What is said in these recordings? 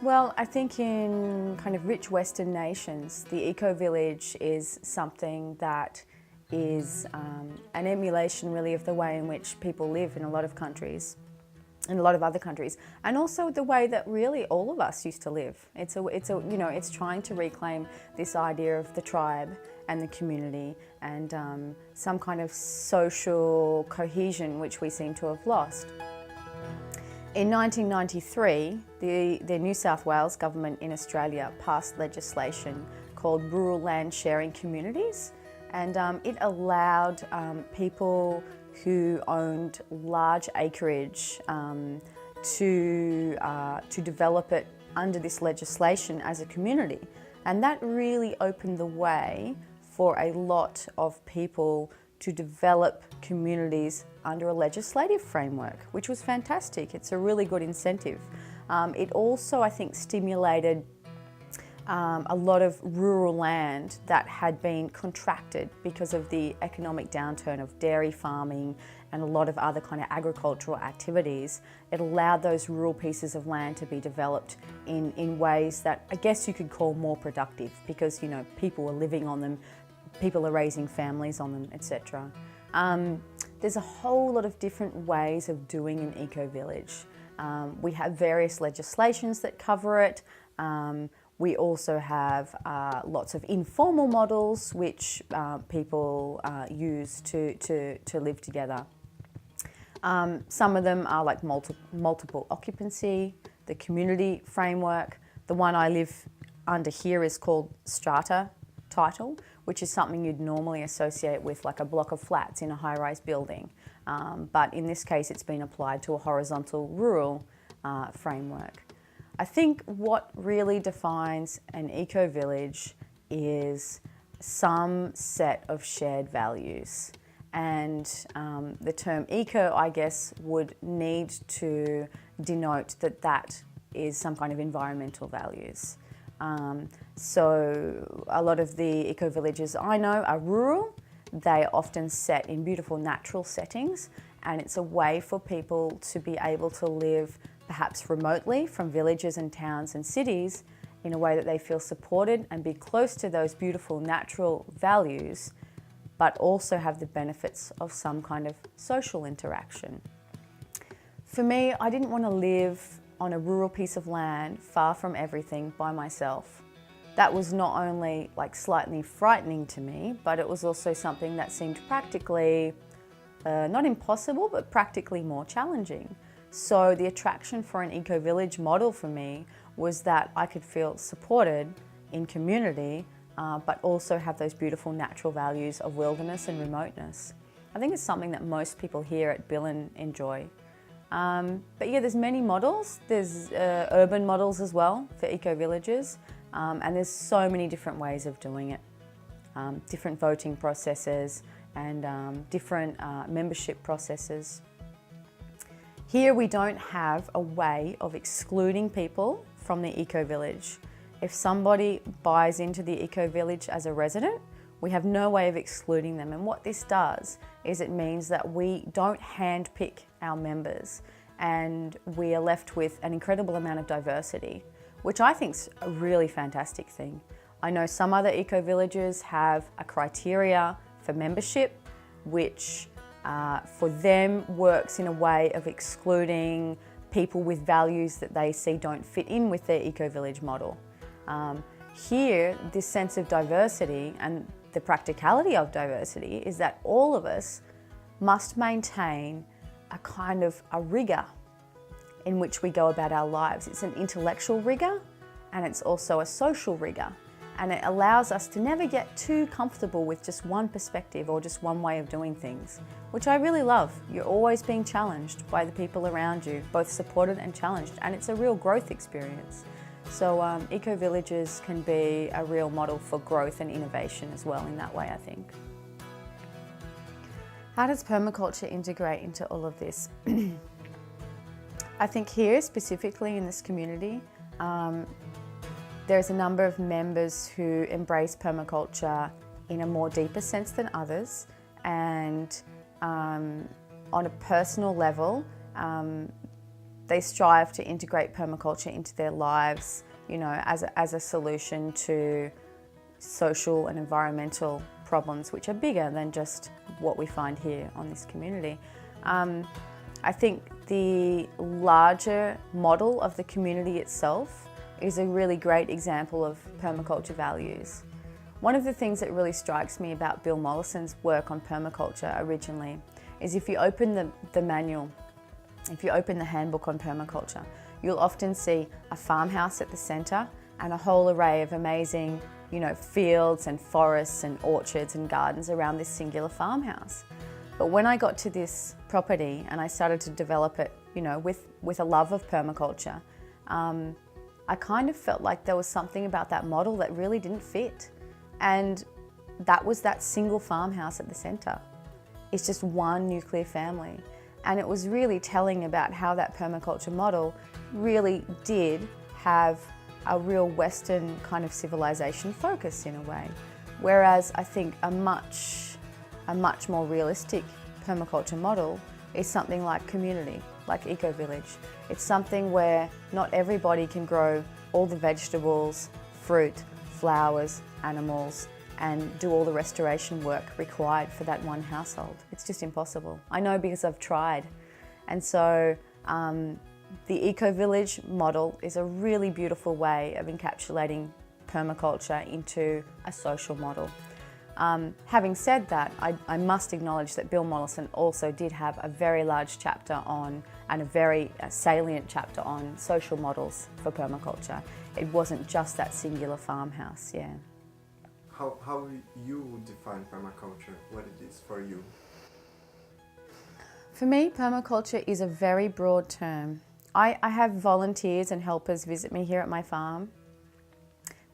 Well, I think in kind of rich Western nations, the eco-village is something that is an emulation really of the way in which people live in a lot of countries, in a lot of other countries, and also the way that really all of us used to live. It's trying to reclaim this idea of the tribe and the community and some kind of social cohesion which we seem to have lost. In 1993, the New South Wales government in Australia passed legislation called Rural Land Sharing Communities, and it allowed people who owned large acreage to develop it under this legislation as a community. And that really opened the way for a lot of people to develop communities under a legislative framework, which was fantastic. It's a really good incentive. It also, I think, stimulated a lot of rural land that had been contracted because of the economic downturn of dairy farming and a lot of other kind of agricultural activities. It allowed those rural pieces of land to be developed in ways that I guess you could call more productive, because people were living on them, people are raising families on them, etc. There's a whole lot of different ways of doing an eco-village. We have various legislations that cover it. We also have lots of informal models which people use to live together. Some of them are like multiple occupancy, the community framework. The one I live under here is called strata title, which is something you'd normally associate with like a block of flats in a high-rise building. But in this case, it's been applied to a horizontal rural framework. I think what really defines an eco-village is some set of shared values. And the term eco, I guess, would need to denote that that is some kind of environmental values. So a lot of the eco-villages I know are rural. They are often set in beautiful natural settings, and it's a way for people to be able to live perhaps remotely from villages and towns and cities in a way that they feel supported and be close to those beautiful natural values, but also have the benefits of some kind of social interaction. For me, I didn't want to live on a rural piece of land far from everything by myself. That was not only like slightly frightening to me, but it was also something that seemed practically, not impossible, but practically more challenging. So the attraction for an eco-village model for me was that I could feel supported in community, but also have those beautiful natural values of wilderness and remoteness. I think it's something that most people here at Billen enjoy. But yeah, there's many models. There's urban models as well for eco-villages, and there's so many different ways of doing it. Different voting processes and different membership processes. Here we don't have a way of excluding people from the eco-village. If somebody buys into the eco-village as a resident, we have no way of excluding them. And what this does is it means that we don't handpick our members, and we are left with an incredible amount of diversity, which I think is a really fantastic thing. I know some other eco-villages have a criteria for membership, which for them works in a way of excluding people with values that they see don't fit in with their eco-village model. Here, this sense of diversity and the practicality of diversity is that all of us must maintain a kind of a rigour in which we go about our lives. It's an intellectual rigour, and it's also a social rigour. And it allows us to never get too comfortable with just one perspective or just one way of doing things, which I really love. You're always being challenged by the people around you, both supported and challenged, and it's a real growth experience. So eco-villages can be a real model for growth and innovation as well in that way, I think. How does permaculture integrate into all of this? I think here, specifically in this community, there's a number of members who embrace permaculture in a more deeper sense than others, and on a personal level, they strive to integrate permaculture into their lives, you know, as a solution to social and environmental problems which are bigger than just what we find here on this community. I think the larger model of the community itself is a really great example of permaculture values. One of the things that really strikes me about Bill Mollison's work on permaculture originally is if you open the manual, if you open the handbook on permaculture, you'll often see a farmhouse at the centre and a whole array of amazing, you know, fields and forests and orchards and gardens around this singular farmhouse. But when I got to this property and I started to develop it, you know, with a love of permaculture, I kind of felt like there was something about that model that really didn't fit. And that was that single farmhouse at the centre. It's just one nuclear family. And it was really telling about how that permaculture model really did have a real Western kind of civilization focus in a way. Whereas I think a much more realistic permaculture model is something like community, like ecovillage. It's something where not everybody can grow all the vegetables, fruit, flowers, animals, and do all the restoration work required for that one household. It's just impossible. I know because I've tried. And so the eco-village model is a really beautiful way of encapsulating permaculture into a social model. Having said that, I must acknowledge that Bill Mollison also did have a very large chapter on, and a very salient chapter on, social models for permaculture. It wasn't just that singular farmhouse, yeah. How you would define permaculture, what it is for you? For me, permaculture is a very broad term. I have volunteers and helpers visit me here at my farm.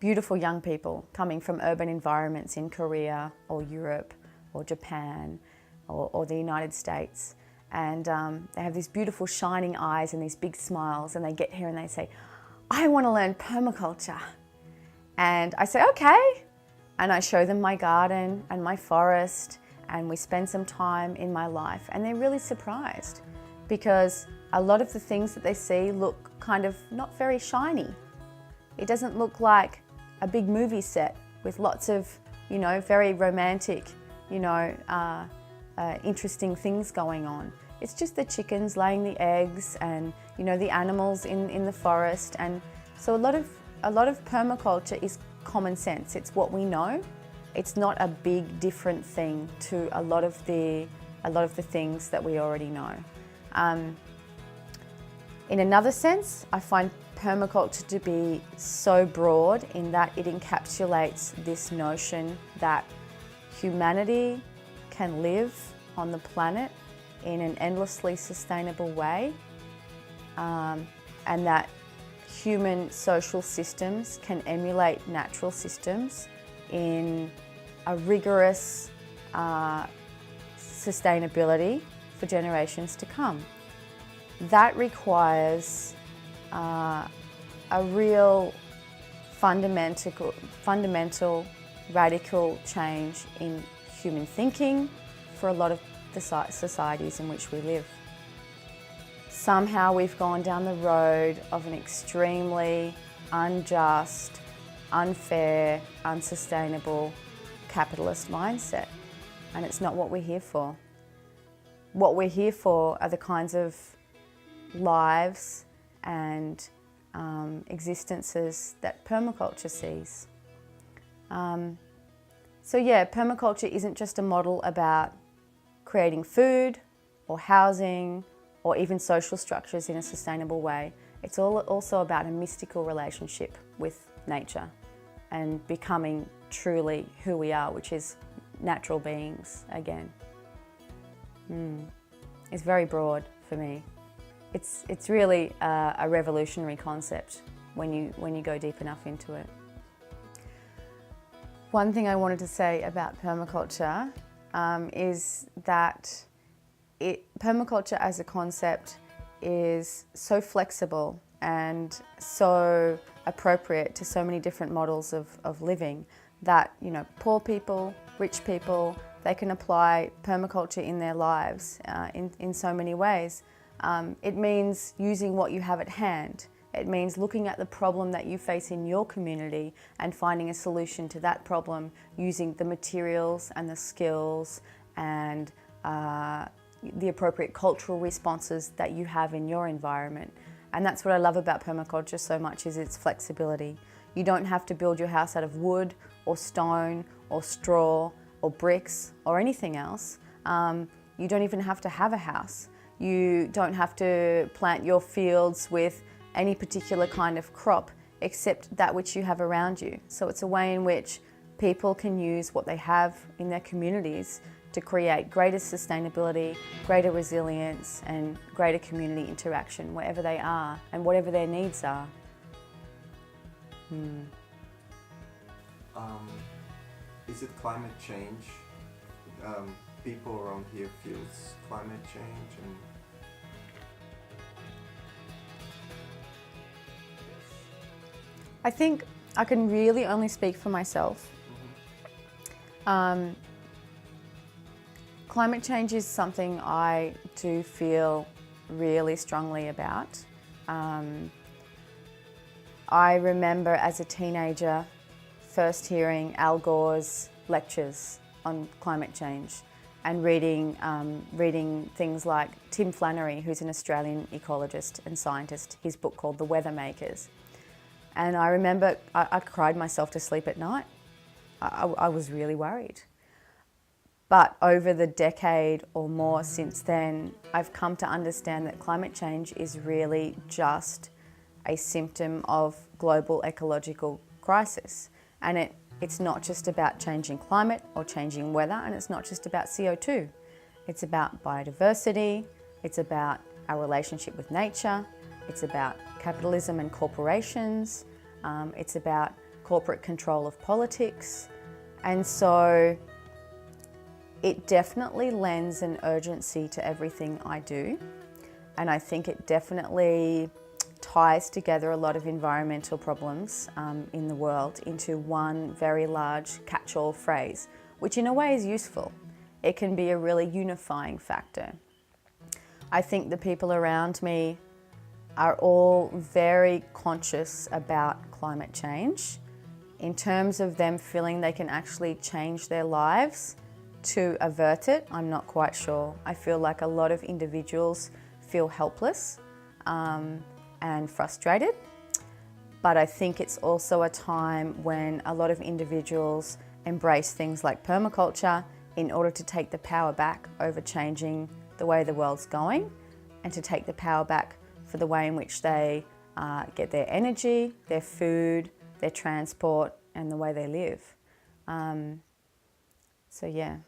Beautiful young people coming from urban environments in Korea or Europe or Japan or the United States. And they have these beautiful shining eyes and these big smiles, and they get here and they say, I want to learn permaculture. And I say, okay. And I show them my garden and my forest, and we spend some time in my life, and they're really surprised because a lot of the things that they see look kind of not very shiny. It doesn't look like a big movie set with lots of, you know, very romantic, you know, interesting things going on. It's just the chickens laying the eggs and, you know, the animals in the forest. And so a lot of permaculture is common sense. It's what we know. It's not a big different thing to a lot of the things that we already know. In another sense, I find permaculture to be so broad in that it encapsulates this notion that humanity can live on the planet in an endlessly sustainable way, and that human social systems can emulate natural systems in a rigorous sustainability for generations to come. That requires a real fundamental, radical change in human thinking for a lot of the societies in which we live. Somehow we've gone down the road of an extremely unjust, unfair, unsustainable capitalist mindset, and it's not what we're here for. What we're here for are the kinds of lives and existences that permaculture sees. So yeah, permaculture isn't just a model about creating food or housing or even social structures in a sustainable way. It's also about a mystical relationship with nature and becoming truly who we are, which is natural beings again. It's very broad for me. It's really a revolutionary concept when you go deep enough into it. One thing I wanted to say about permaculture is that permaculture as a concept is so flexible and so appropriate to so many different models of living that, you know, poor people, rich people, they can apply permaculture in their lives in so many ways. It means using what you have at hand. It means looking at the problem that you face in your community and finding a solution to that problem using the materials and the skills and the appropriate cultural responses that you have in your environment. And that's what I love about permaculture so much, is its flexibility. You don't have to build your house out of wood or stone or straw or bricks or anything else. You don't even have to have a house. You don't have to plant your fields with any particular kind of crop except that which you have around you. So it's a way in which people can use what they have in their communities to create greater sustainability, greater resilience and greater community interaction wherever they are and whatever their needs are. Is it climate change? People around here feels climate change and I think I can really only speak for myself. Climate change is something I do feel really strongly about. I remember as a teenager first hearing Al Gore's lectures on climate change and reading things like Tim Flannery, who's an Australian ecologist and scientist, his book called The Weather Makers. And I remember I cried myself to sleep at night. I was really worried. But over the decade or more since then, I've come to understand that climate change is really just a symptom of global ecological crisis. And it's not just about changing climate or changing weather, and it's not just about CO2. It's about biodiversity, it's about our relationship with nature, it's about capitalism and corporations, it's about corporate control of politics. And so it definitely lends an urgency to everything I do. And I think it definitely ties together a lot of environmental problems in the world into one very large catch-all phrase, which in a way is useful. It can be a really unifying factor. I think the people around me are all very conscious about climate change. In terms of them feeling they can actually change their lives to avert it, I'm not quite sure. I feel like a lot of individuals feel helpless and frustrated, but I think it's also a time when a lot of individuals embrace things like permaculture in order to take the power back over changing the way the world's going and to take the power back for the way in which they get their energy, their food, their transport and the way they live. So yeah.